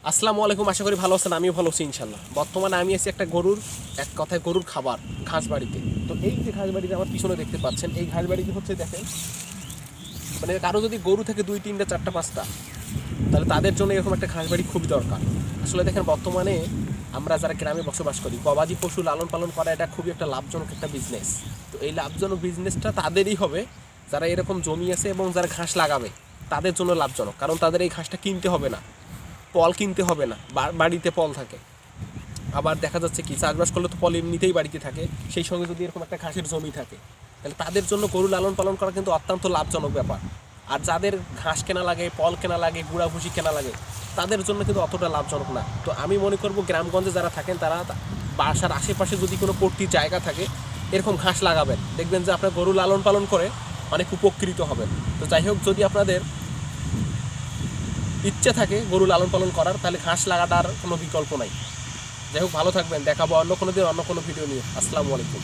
আসসালামু আলাইকুম, আশা করি ভালো আছেন। আমিও ভালো আছি ইনশাল্লাহ। বর্তমানে আমি আছি একটা গরুর, এক কথায় গরুর খাবার ঘাস বাড়িতে। তো এই যে ঘাস বাড়িতে আমার পিছনে দেখতে পাচ্ছেন, এই ঘাস বাড়িটি হচ্ছে দেখেন, মানে কারো যদি গরু থেকে 2, 3, 4, 5টা, তাহলে তাদের জন্য এরকম একটা ঘাস বাড়ি খুবই দরকার। আসলে দেখেন, বর্তমানে আমরা যারা গ্রামে বসবাস করি, গবাদি পশু লালন পালন করা এটা খুবই একটা লাভজনক একটা বিজনেস। তো এই লাভজনক বিজনেসটা তাদেরই হবে যারা এরকম জমি আছে এবং যারা ঘাস লাগাবে, তাদের জন্য লাভজনক। কারণ তাদের এই ঘাসটা কিনতে হবে না, পল কিনতে হবে না, বাড়িতে পল থাকে। আবার দেখা যাচ্ছে কি, চাষবাস করলে তো পল এমনিতেই বাড়িতে থাকে, সেই সঙ্গে যদি এরকম একটা ঘাসের জমি থাকে, তাহলে তাদের জন্য গরু লালন পালন করা কিন্তু অত্যন্ত লাভজনক ব্যাপার। আর যাদের ঘাস কেনা লাগে, পল কেনা লাগে, গুঁড়া ভুসি কেনা লাগে, তাদের জন্য কিন্তু অতটা লাভজনক না। তো আমি মনে করবো গ্রামগঞ্জে যারা থাকেন তারা বাসার আশেপাশে যদি কোনো পট্টি জায়গা থাকে, এরকম ঘাস লাগাবেন, দেখবেন যে আপনার গরু লালন পালন করে অনেক উপকৃত হবেন। তো যাই হোক, যদি আপনাদের ইচ্ছে থাকে গরু লালন পালন করার, তাহলে ঘাস লাগাটার কোনো বিকল্প নাই। যাই হোক, ভালো থাকবেন। দেখাবো অন্য কোনো দিন অন্য কোনো ভিডিও নিয়ে। আসসালামু আলাইকুম।